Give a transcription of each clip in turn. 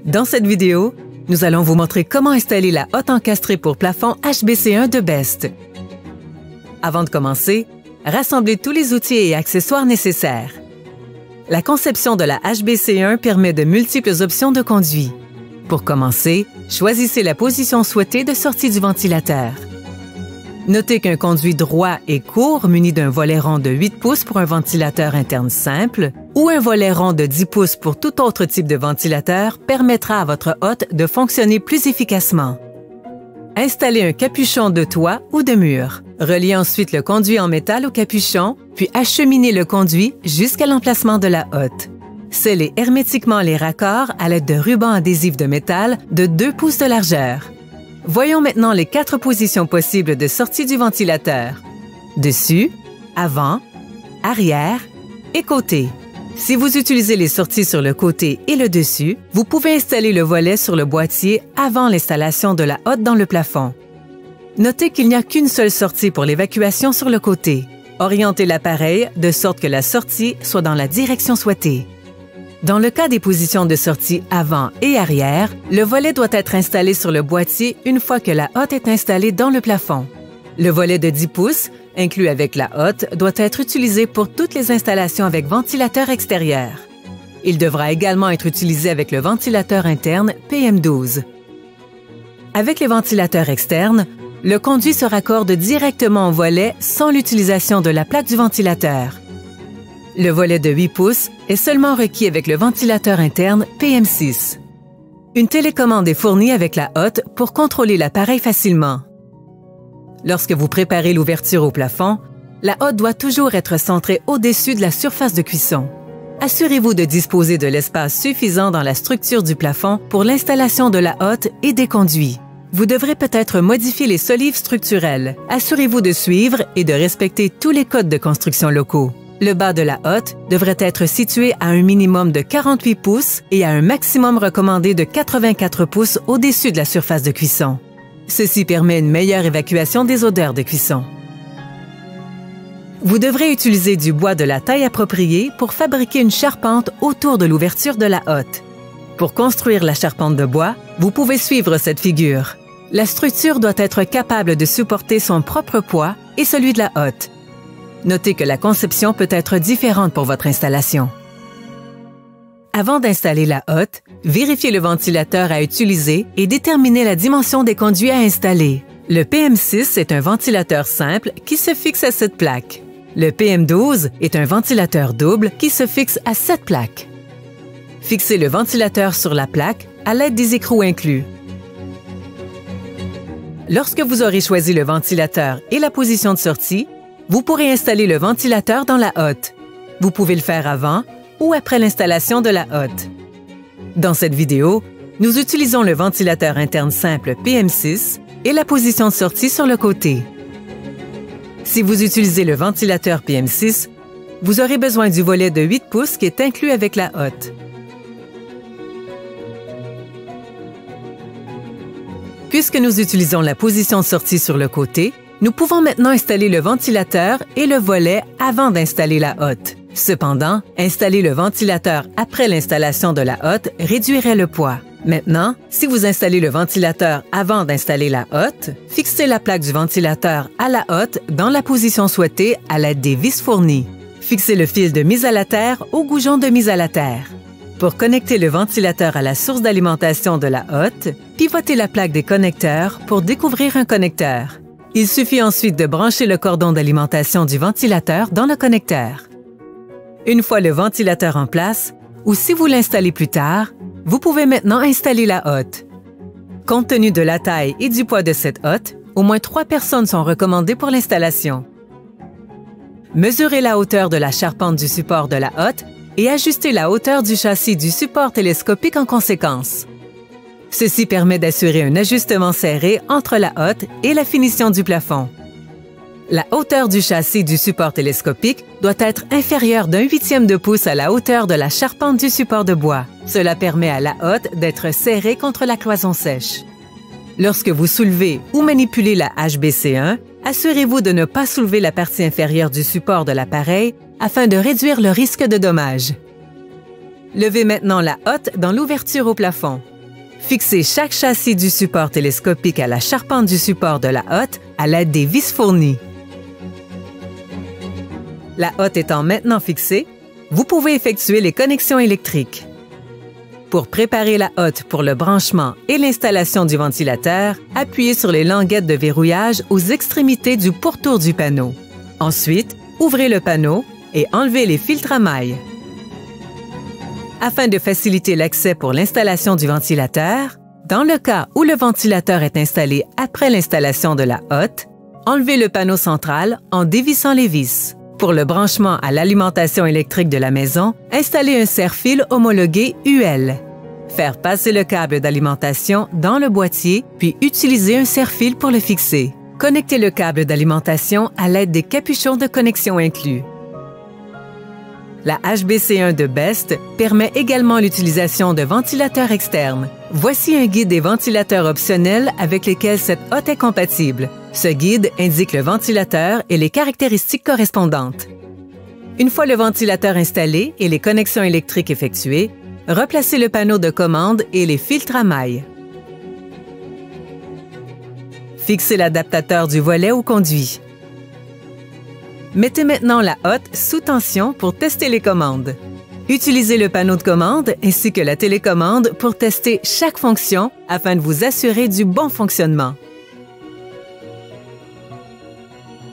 Dans cette vidéo, nous allons vous montrer comment installer la hotte encastrée pour plafond HBC1 de Best. Avant de commencer, rassemblez tous les outils et accessoires nécessaires. La conception de la HBC1 permet de multiples options de conduit. Pour commencer, choisissez la position souhaitée de sortie du ventilateur. Notez qu'un conduit droit et court muni d'un volet rond de 8 pouces pour un ventilateur interne simple ou un volet rond de 10 pouces pour tout autre type de ventilateur permettra à votre hotte de fonctionner plus efficacement. Installez un capuchon de toit ou de mur. Reliez ensuite le conduit en métal au capuchon, puis acheminez le conduit jusqu'à l'emplacement de la hotte. Scellez hermétiquement les raccords à l'aide de rubans adhésifs de métal de 2 pouces de largeur. Voyons maintenant les 4 positions possibles de sortie du ventilateur. Dessus, avant, arrière et côté. Si vous utilisez les sorties sur le côté et le dessus, vous pouvez installer le volet sur le boîtier avant l'installation de la hotte dans le plafond. Notez qu'il n'y a qu'une seule sortie pour l'évacuation sur le côté. Orientez l'appareil de sorte que la sortie soit dans la direction souhaitée. Dans le cas des positions de sortie avant et arrière, le volet doit être installé sur le boîtier une fois que la hotte est installée dans le plafond. Le volet de 10 pouces, inclus avec la hotte, doit être utilisé pour toutes les installations avec ventilateur extérieur. Il devra également être utilisé avec le ventilateur interne PM12. Avec les ventilateurs externes, le conduit se raccorde directement au volet sans l'utilisation de la plaque du ventilateur. Le volet de 8 pouces est seulement requis avec le ventilateur interne PM6. Une télécommande est fournie avec la hotte pour contrôler l'appareil facilement. Lorsque vous préparez l'ouverture au plafond, la hotte doit toujours être centrée au-dessus de la surface de cuisson. Assurez-vous de disposer de l'espace suffisant dans la structure du plafond pour l'installation de la hotte et des conduits. Vous devrez peut-être modifier les solives structurelles. Assurez-vous de suivre et de respecter tous les codes de construction locaux. Le bas de la hotte devrait être situé à un minimum de 48 pouces et à un maximum recommandé de 84 pouces au-dessus de la surface de cuisson. Ceci permet une meilleure évacuation des odeurs de cuisson. Vous devrez utiliser du bois de la taille appropriée pour fabriquer une charpente autour de l'ouverture de la hotte. Pour construire la charpente de bois, vous pouvez suivre cette figure. La structure doit être capable de supporter son propre poids et celui de la hotte. Notez que la conception peut être différente pour votre installation. Avant d'installer la hotte, vérifiez le ventilateur à utiliser et déterminez la dimension des conduits à installer. Le PM6 est un ventilateur simple qui se fixe à 7 plaques. Le PM12 est un ventilateur double qui se fixe à 7 plaques. Fixez le ventilateur sur la plaque à l'aide des écrous inclus. Lorsque vous aurez choisi le ventilateur et la position de sortie, vous pourrez installer le ventilateur dans la hotte. Vous pouvez le faire avant ou après l'installation de la hotte. Dans cette vidéo, nous utilisons le ventilateur interne simple PM6 et la position de sortie sur le côté. Si vous utilisez le ventilateur PM6, vous aurez besoin du volet de 8 pouces qui est inclus avec la hotte. Puisque nous utilisons la position de sortie sur le côté, nous pouvons maintenant installer le ventilateur et le volet avant d'installer la hotte. Cependant, installer le ventilateur après l'installation de la hotte réduirait le poids. Maintenant, si vous installez le ventilateur avant d'installer la hotte, fixez la plaque du ventilateur à la hotte dans la position souhaitée à l'aide des vis fournies. Fixez le fil de mise à la terre au goujon de mise à la terre. Pour connecter le ventilateur à la source d'alimentation de la hotte, pivotez la plaque des connecteurs pour découvrir un connecteur. Il suffit ensuite de brancher le cordon d'alimentation du ventilateur dans le connecteur. Une fois le ventilateur en place, ou si vous l'installez plus tard, vous pouvez maintenant installer la hotte. Compte tenu de la taille et du poids de cette hotte, au moins 3 personnes sont recommandées pour l'installation. Mesurez la hauteur de la charpente du support de la hotte et ajustez la hauteur du châssis du support télescopique en conséquence. Ceci permet d'assurer un ajustement serré entre la hotte et la finition du plafond. La hauteur du châssis du support télescopique doit être inférieure d'1/8 de pouce à la hauteur de la charpente du support de bois. Cela permet à la hotte d'être serrée contre la cloison sèche. Lorsque vous soulevez ou manipulez la HBC1, assurez-vous de ne pas soulever la partie inférieure du support de l'appareil afin de réduire le risque de dommages. Levez maintenant la hotte dans l'ouverture au plafond. Fixez chaque châssis du support télescopique à la charpente du support de la hotte à l'aide des vis fournies. La hotte étant maintenant fixée, vous pouvez effectuer les connexions électriques. Pour préparer la hotte pour le branchement et l'installation du ventilateur, appuyez sur les languettes de verrouillage aux extrémités du pourtour du panneau. Ensuite, ouvrez le panneau et enlevez les filtres à mailles. Afin de faciliter l'accès pour l'installation du ventilateur, dans le cas où le ventilateur est installé après l'installation de la hotte, enlevez le panneau central en dévissant les vis. Pour le branchement à l'alimentation électrique de la maison, installez un serre-fil homologué UL. Faire passer le câble d'alimentation dans le boîtier, puis utiliser un serre-fil pour le fixer. Connectez le câble d'alimentation à l'aide des capuchons de connexion inclus. La HBC1 de Best permet également l'utilisation de ventilateurs externes. Voici un guide des ventilateurs optionnels avec lesquels cette hotte est compatible. Ce guide indique le ventilateur et les caractéristiques correspondantes. Une fois le ventilateur installé et les connexions électriques effectuées, replacez le panneau de commande et les filtres à mailles. Fixez l'adaptateur du volet au conduit. Mettez maintenant la hotte sous tension pour tester les commandes. Utilisez le panneau de commande ainsi que la télécommande pour tester chaque fonction afin de vous assurer du bon fonctionnement.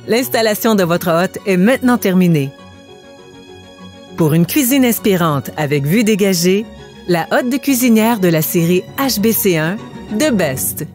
L'installation de votre hotte est maintenant terminée. Pour une cuisine inspirante avec vue dégagée, la hotte de cuisinière de la série HBC1 de Best.